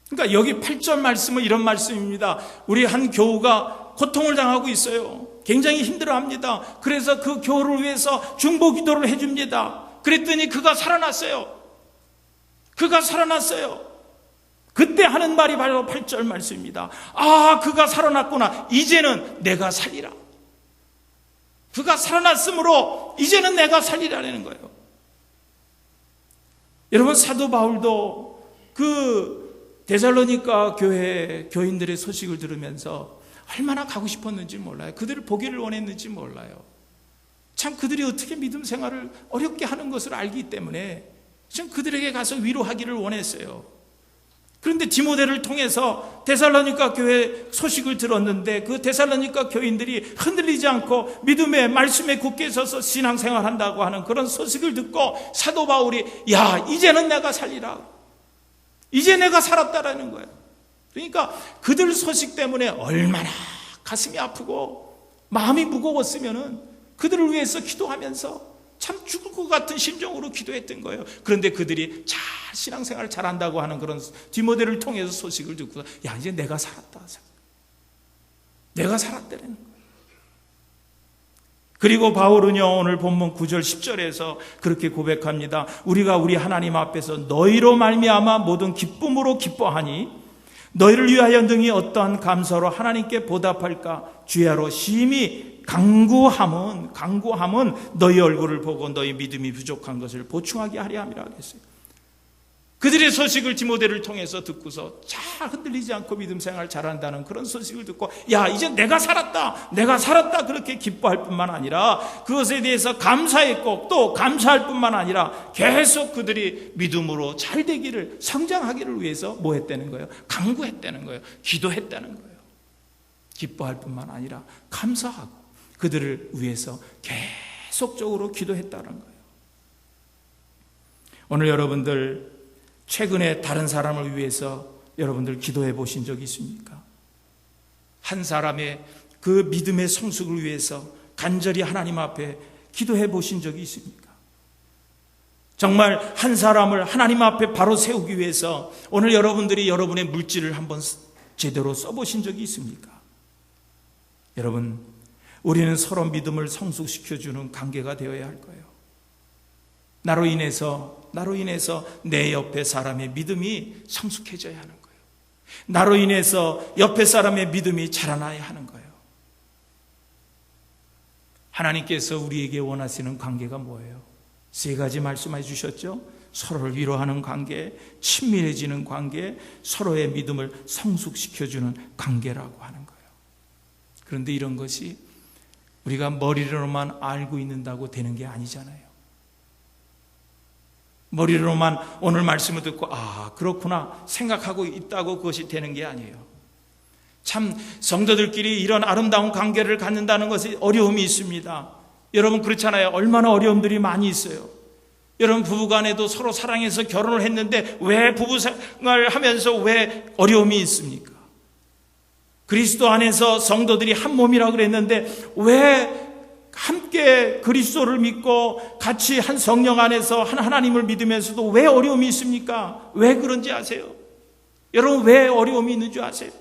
그러니까 여기 8절 말씀은 이런 말씀입니다. 우리 한 교우가 고통을 당하고 있어요. 굉장히 힘들어합니다. 그래서 그 교우를 위해서 중보 기도를 해줍니다. 그랬더니 그가 살아났어요. 그때 하는 말이 바로 8절 말씀입니다. 아, 그가 살아났구나. 이제는 내가 살리라. 그가 살아났으므로 이제는 내가 살리라는 거예요. 여러분, 사도 바울도 그 데살로니가 교회 교인들의 소식을 들으면서 얼마나 가고 싶었는지 몰라요. 그들을 보기를 원했는지 몰라요. 참 그들이 어떻게 믿음 생활을 어렵게 하는 것을 알기 때문에 좀 그들에게 가서 위로하기를 원했어요. 그런데 디모데를 통해서 데살로니가 교회 소식을 들었는데 그 데살로니가 교인들이 흔들리지 않고 믿음의 말씀에 굳게 서서 신앙생활한다고 하는 그런 소식을 듣고 사도 바울이 야, 이제는 내가 살리라. 이제 내가 살았다라는 거예요. 그러니까 그들 소식 때문에 얼마나 가슴이 아프고 마음이 무거웠으면은 그들을 위해서 기도하면서 참 죽을 것 같은 심정으로 기도했던 거예요. 그런데 그들이 잘 신앙생활을 잘한다고 하는 그런 디모데를 통해서 소식을 듣고 야, 이제 내가 살았다. 내가 살았다는 거예요. 그리고 바울은요, 오늘 본문 9절 10절에서 그렇게 고백합니다. 우리가 우리 하나님 앞에서 너희로 말미암아 모든 기쁨으로 기뻐하니 너희를 위하여 능히 어떠한 감사로 하나님께 보답할까 주야로 심히 강구함은 너희 얼굴을 보고 너희 믿음이 부족한 것을 보충하게 하려 함이라 하겠어요. 그들의 소식을 디모데를 통해서 듣고서 잘 흔들리지 않고 믿음 생활 잘한다는 그런 소식을 듣고 야, 이제 내가 살았다 그렇게 기뻐할 뿐만 아니라 그것에 대해서 감사했고 또 감사할 뿐만 아니라 계속 그들이 믿음으로 잘 되기를, 성장하기를 위해서 뭐 했다는 거예요? 강구했다는 거예요. 기도했다는 거예요. 기뻐할 뿐만 아니라 감사하고 그들을 위해서 계속적으로 기도했다는 거예요. 오늘 여러분들 최근에 다른 사람을 위해서 여러분들 기도해 보신 적이 있습니까? 한 사람의 그 믿음의 성숙을 위해서 간절히 하나님 앞에 기도해 보신 적이 있습니까? 정말 한 사람을 하나님 앞에 바로 세우기 위해서 오늘 여러분들이 여러분의 물질을 한번 제대로 써보신 적이 있습니까? 여러분, 우리는 서로 믿음을 성숙시켜주는 관계가 되어야 할 거예요. 나로 인해서 내 옆에 사람의 믿음이 성숙해져야 하는 거예요. 나로 인해서 옆에 사람의 믿음이 자라나야 하는 거예요. 하나님께서 우리에게 원하시는 관계가 뭐예요? 3가지 말씀해 주셨죠? 서로를 위로하는 관계, 친밀해지는 관계, 서로의 믿음을 성숙시켜주는 관계라고 하는 거예요. 그런데 이런 것이 우리가 머리로만 알고 있는다고 되는 게 아니잖아요. 머리로만 오늘 말씀을 듣고 그렇구나 생각하고 있다고 그것이 되는 게 아니에요. 참 성도들끼리 이런 아름다운 관계를 갖는다는 것이 어려움이 있습니다. 여러분 그렇잖아요. 얼마나 어려움들이 많이 있어요. 여러분 부부간에도 서로 사랑해서 결혼을 했는데 왜 부부생활을 하면서 왜 어려움이 있습니까? 그리스도 안에서 성도들이 한 몸이라고 그랬는데 왜 함께 그리스도를 믿고 같이 한 성령 안에서 한 하나님을 믿으면서도 왜 어려움이 있습니까? 왜 그런지 아세요? 여러분 왜 어려움이 있는 줄 아세요?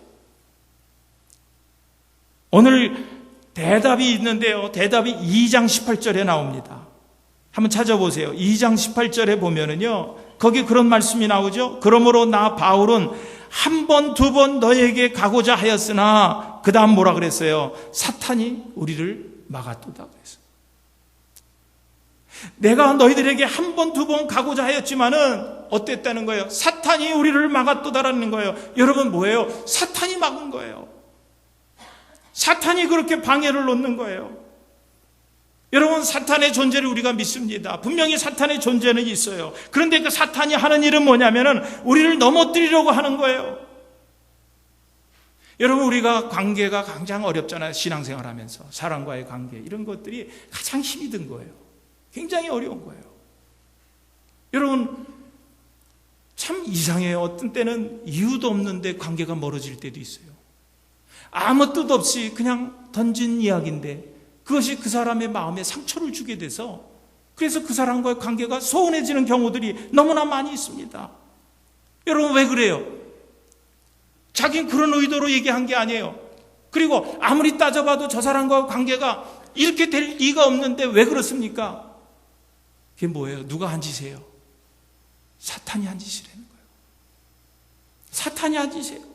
오늘 대답이 있는데요. 대답이 2장 18절에 나옵니다. 한번 찾아보세요. 2장 18절에 보면은요. 거기 그런 말씀이 나오죠. 그러므로 나 바울은 한 번, 2번 너에게 가고자 하였으나 그 다음 뭐라 그랬어요? 사탄이 우리를 막았도다 그랬어요. 내가 너희들에게 한 번, 2번 가고자 하였지만은 어땠다는 거예요? 사탄이 우리를 막았도다라는 거예요. 여러분 뭐예요? 사탄이 막은 거예요. 사탄이 그렇게 방해를 놓는 거예요. 여러분 사탄의 존재를 우리가 믿습니다. 분명히 사탄의 존재는 있어요. 그런데 그 사탄이 하는 일은 뭐냐면은 우리를 넘어뜨리려고 하는 거예요. 여러분 우리가 관계가 가장 어렵잖아요. 신앙생활 하면서 사람과의 관계 이런 것들이 가장 힘이 든 거예요. 굉장히 어려운 거예요. 여러분 참 이상해요. 어떤 때는 이유도 없는데 관계가 멀어질 때도 있어요. 아무 뜻 없이 그냥 던진 이야기인데 그것이 그 사람의 마음에 상처를 주게 돼서 그래서 그 사람과의 관계가 소원해지는 경우들이 너무나 많이 있습니다. 여러분 왜 그래요? 자기는 그런 의도로 얘기한 게 아니에요. 그리고 아무리 따져봐도 저 사람과의 관계가 이렇게 될 리가 없는데 왜 그렇습니까? 그게 뭐예요? 누가 한 짓이에요? 사탄이 한 짓이라는 거예요. 사탄이 한 짓이에요.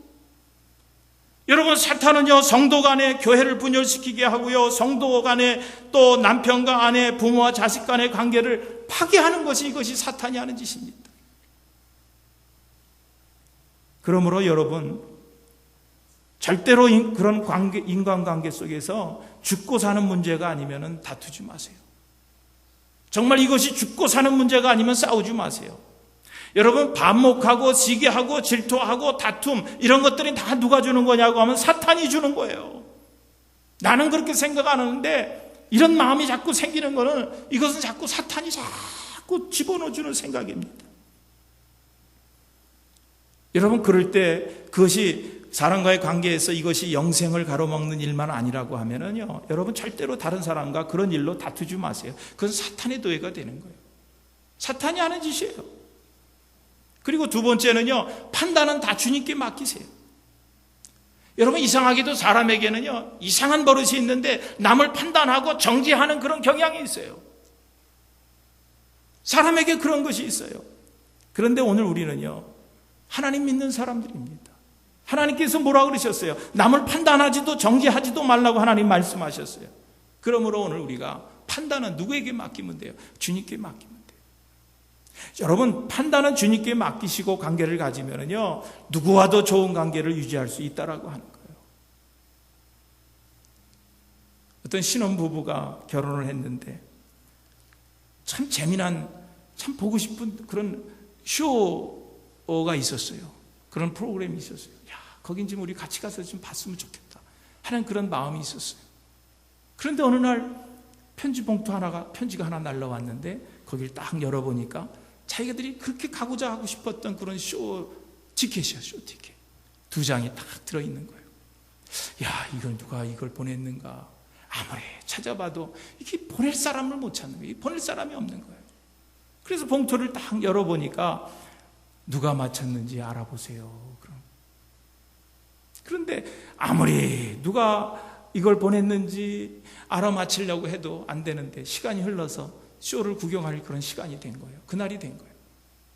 여러분 사탄은요 성도 간에 교회를 분열시키게 하고요 성도 간에 또 남편과 아내 부모와 자식 간의 관계를 파괴하는 것이 이것이 사탄이 하는 짓입니다. 그러므로 여러분 절대로 그런 관계, 인간관계 속에서 죽고 사는 문제가 아니면 다투지 마세요. 정말 이것이 죽고 사는 문제가 아니면 싸우지 마세요. 여러분 반목하고 시기하고 질투하고 다툼 이런 것들이 다 누가 주는 거냐고 하면 사탄이 주는 거예요. 나는 그렇게 생각 안 하는데 이런 마음이 자꾸 생기는 거는 이것은 자꾸 사탄이 자꾸 집어넣어주는 생각입니다. 여러분 그럴 때 그것이 사람과의 관계에서 이것이 영생을 가로막는 일만 아니라고 하면은요 여러분 절대로 다른 사람과 그런 일로 다투지 마세요. 그건 사탄의 도회가 되는 거예요. 사탄이 하는 짓이에요. 그리고 2번째는요, 판단은 다 주님께 맡기세요. 여러분 이상하게도 사람에게는요, 이상한 버릇이 있는데 남을 판단하고 정죄하는 그런 경향이 있어요. 사람에게 그런 것이 있어요. 그런데 오늘 우리는요, 하나님 믿는 사람들입니다. 하나님께서 뭐라 그러셨어요? 남을 판단하지도 정죄하지도 말라고 하나님 말씀하셨어요. 그러므로 오늘 우리가 판단은 누구에게 맡기면 돼요? 주님께 맡기면 돼요. 여러분 판단은 주님께 맡기시고 관계를 가지면요 누구와도 좋은 관계를 유지할 수 있다라고 하는 거예요. 어떤 신혼부부가 결혼을 했는데 참 재미난 참 보고 싶은 그런 쇼가 있었어요. 그런 프로그램이 있었어요. 야 거긴 좀 우리 같이 가서 좀 봤으면 좋겠다 하는 그런 마음이 있었어요. 그런데 어느 날 편지가 하나 날라왔는데 거기를 딱 열어보니까 자기들이 그렇게 가고자 하고 싶었던 그런 쇼 티켓이야, 쇼 티켓. 2장이 딱 들어있는 거예요. 야, 이걸 누가 이걸 보냈는가? 아무리 찾아봐도 이게 보낼 사람을 못 찾는 거예요. 보낼 사람이 없는 거예요. 그래서 봉투를 딱 열어보니까 누가 맞췄는지 알아보세요. 그런데 아무리 누가 이걸 보냈는지 알아맞히려고 해도 안 되는데 시간이 흘러서 쇼를 구경할 그런 시간이 된 거예요. 그날이 된 거예요.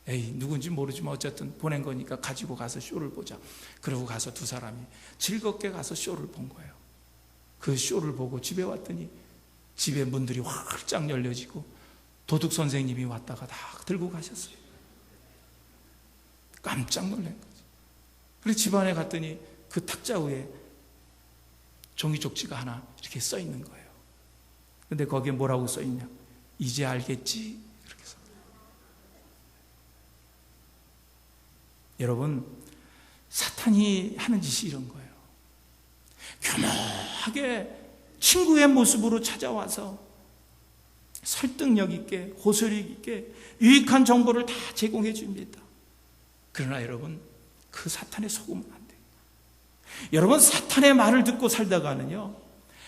에이, 누군지 모르지만 어쨌든 보낸 거니까 가지고 가서 쇼를 보자. 그러고 가서 2 사람이 즐겁게 가서 쇼를 본 거예요. 그 쇼를 보고 집에 왔더니 집에 문들이 활짝 열려지고 도둑 선생님이 왔다가 다 들고 가셨어요. 깜짝 놀란 거죠. 그래서 집안에 갔더니 그 탁자 위에 종이 쪽지가 하나 이렇게 써 있는 거예요. 근데 거기에 뭐라고 써 있냐? 이제 알겠지? 이렇게 써. 여러분, 사탄이 하는 짓이 이런 거예요. 교묘하게 친구의 모습으로 찾아와서 설득력 있게, 호소력 있게 유익한 정보를 다 제공해 줍니다. 그러나 여러분, 그 사탄에 속으면 안 돼요. 여러분, 사탄의 말을 듣고 살다가는요,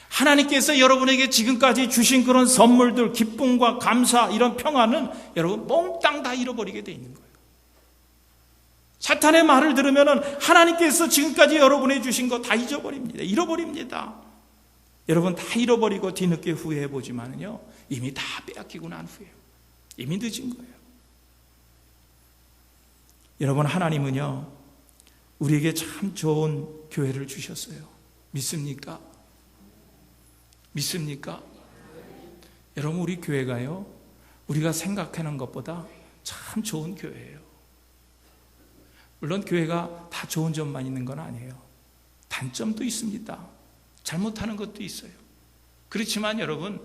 하나님께서 여러분에게 지금까지 주신 그런 선물들, 기쁨과 감사, 이런 평안은 여러분 몽땅 다 잃어버리게 돼 있는 거예요. 사탄의 말을 들으면 하나님께서 지금까지 여러분에 주신 거 다 잊어버립니다. 잃어버립니다. 여러분 다 잃어버리고 뒤늦게 후회해보지만요, 이미 다 빼앗기고 난 후에 이미 늦은 거예요. 여러분, 하나님은요, 우리에게 참 좋은 교회를 주셨어요. 믿습니까? 믿습니까? 여러분, 우리 교회가요, 우리가 생각하는 것보다 참 좋은 교회예요. 물론 교회가 다 좋은 점만 있는 건 아니에요. 단점도 있습니다. 잘못하는 것도 있어요. 그렇지만 여러분,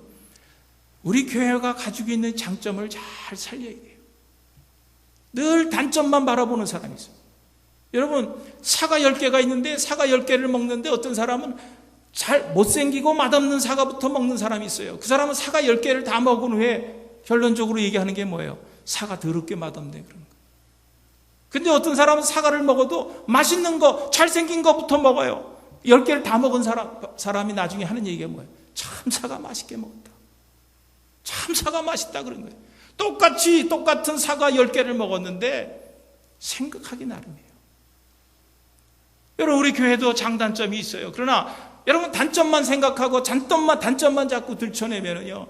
우리 교회가 가지고 있는 장점을 잘 살려야 돼요. 늘 단점만 바라보는 사람이 있어요. 여러분, 사과 10개가 있는데 사과 10개를 먹는데 어떤 사람은 잘 못생기고 맛없는 사과부터 먹는 사람이 있어요. 그 사람은 사과 10개를 다 먹은 후에 결론적으로 얘기하는 게 뭐예요? 사과 더럽게 맛없네, 그런 거. 근데 어떤 사람은 사과를 먹어도 맛있는 거, 잘생긴 거부터 먹어요. 10개를 다 먹은 사람이 나중에 하는 얘기가 뭐예요? 참 사과 맛있게 먹었다. 참 사과 맛있다, 그런 거예요. 똑같은 사과 10개를 먹었는데 생각하기 나름이에요. 여러분, 우리 교회도 장단점이 있어요. 그러나 여러분, 단점만 생각하고 단점만 자꾸 들춰내면요,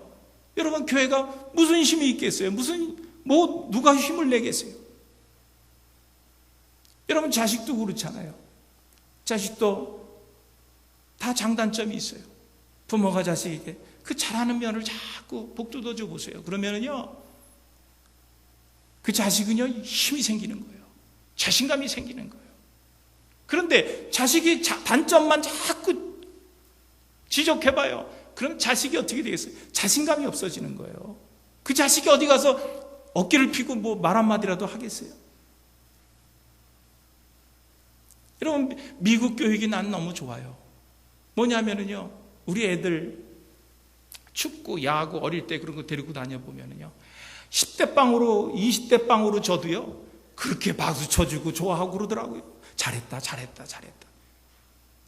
여러분, 교회가 무슨 힘이 있겠어요? 누가 힘을 내겠어요? 여러분, 자식도 그렇잖아요. 자식도 다 장단점이 있어요. 부모가 자식에게 그 잘하는 면을 자꾸 복돋워 줘 보세요. 그러면은요, 그 자식은요, 힘이 생기는 거예요. 자신감이 생기는 거예요. 그런데 자식이 단점만 자꾸 지적해봐요. 그럼 자식이 어떻게 되겠어요? 자신감이 없어지는 거예요. 그 자식이 어디 가서 어깨를 펴고 뭐 말 한마디라도 하겠어요? 여러분, 미국 교육이 난 너무 좋아요. 뭐냐면은요, 우리 애들 축구, 야구 어릴 때 그런 거 데리고 다녀보면은요, 10대 빵으로 20대 빵으로 저도요, 그렇게 박수 쳐주고 좋아하고 그러더라고요. 잘했다.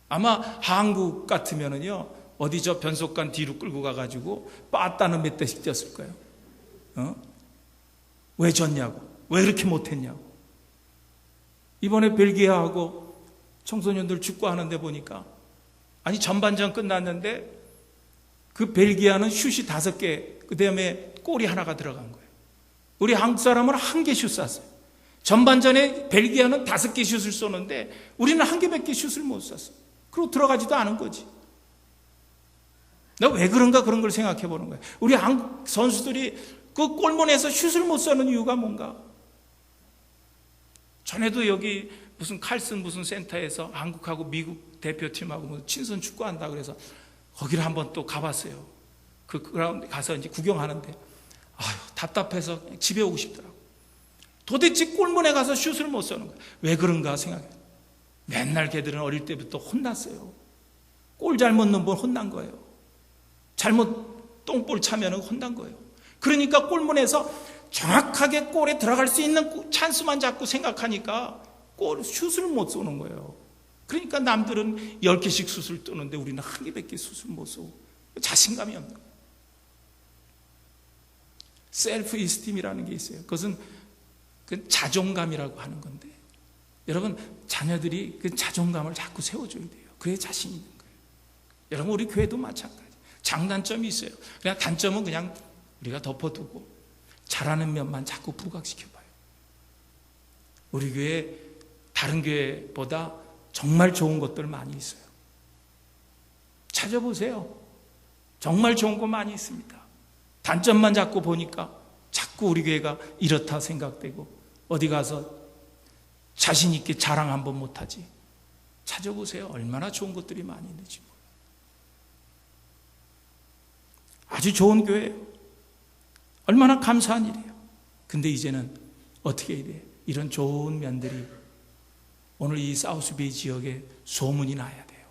아마 한국 같으면은요, 어디 저 변속관 뒤로 끌고 가가지고 빠따는 몇 대씩 졌을 거예요. 왜 졌냐고, 왜 이렇게 못했냐고. 이번에 벨기에하고 청소년들 축구하는데 보니까, 아니 전반전 끝났는데 그 벨기에는 슛이 5개, 그 다음에 골이 하나가 들어간 거예요. 우리 한국 사람은 1개 슛 쐈어요. 전반전에 벨기에는 5개 슛을 쏘는데 우리는 1개밖에 슛을 못 쐈어요. 그리고 들어가지도 않은 거지. 내가 왜 그런가, 그런 걸 생각해 보는 거예요. 우리 한국 선수들이 그 골문에서 슛을 못 쏘는 이유가 뭔가. 전에도 여기 무슨 칼슨 무슨 센터에서 한국하고 미국 대표팀하고 뭐 친선 축구한다 그래서 거기를 한번 또 가봤어요. 그 그라운드 가서 이제 구경하는데, 아유, 답답해서 집에 오고 싶더라고. 도대체 골문에 가서 슛을 못 쏘는 거야. 왜 그런가 생각해. 맨날 걔들은 어릴 때부터 혼났어요. 골 잘못 넣으면 혼난 거예요. 잘못 똥볼 차면 혼난 거예요. 그러니까 골문에서 정확하게 골에 들어갈 수 있는 찬스만 자꾸 생각하니까 슛을 못 쏘는 거예요. 그러니까 남들은 10개씩 슛을 뜨는데 우리는 한 개밖에 슛을 못 쏘고 자신감이 없는 거예요. 셀프 이스팀이라는 게 있어요. 그것은 그 자존감이라고 하는 건데, 여러분 자녀들이 그 자존감을 자꾸 세워줘야 돼요. 그래야 자신 있는 거예요. 여러분 우리 교회도 마찬가지. 장단점이 있어요. 그냥 단점은 그냥 우리가 덮어두고 잘하는 면만 자꾸 부각시켜봐요. 우리 교회 다른 교회보다 정말 좋은 것들 많이 있어요. 찾아보세요. 정말 좋은 거 많이 있습니다. 단점만 자꾸 보니까 자꾸 우리 교회가 이렇다 생각되고 어디 가서 자신 있게 자랑 한번 못하지. 찾아보세요. 얼마나 좋은 것들이 많이 있는지 몰라요. 아주 좋은 교회예요. 얼마나 감사한 일이에요. 근데 이제는 어떻게 해야 돼요? 이런 좋은 면들이 오늘 이 사우스베이 지역에 소문이 나야 돼요.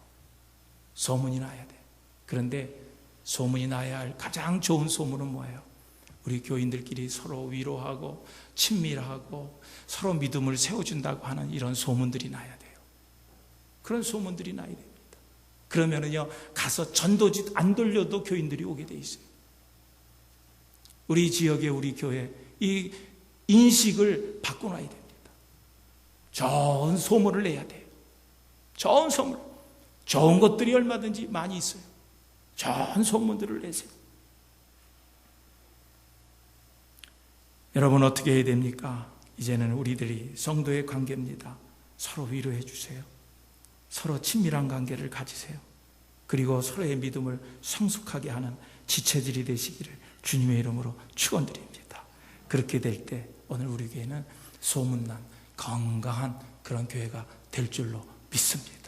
소문이 나야 돼요. 그런데 소문이 나야 할 가장 좋은 소문은 뭐예요? 우리 교인들끼리 서로 위로하고 친밀하고 서로 믿음을 세워준다고 하는 이런 소문들이 나야 돼요. 그런 소문들이 나야 됩니다. 그러면은요, 가서 전도지 안 돌려도 교인들이 오게 돼 있어요. 우리 지역의 우리 교회, 이 인식을 바꿔놔야 됩니다. 좋은 소문을 내야 돼요. 좋은 소문. 좋은 것들이 얼마든지 많이 있어요. 좋은 소문들을 내세요. 여러분 어떻게 해야 됩니까? 이제는 우리들이 성도의 관계입니다. 서로 위로해 주세요. 서로 친밀한 관계를 가지세요. 그리고 서로의 믿음을 성숙하게 하는 지체들이 되시기를 주님의 이름으로 축원드립니다. 그렇게 될 때 오늘 우리 교회는 소문난 건강한 그런 교회가 될 줄로 믿습니다.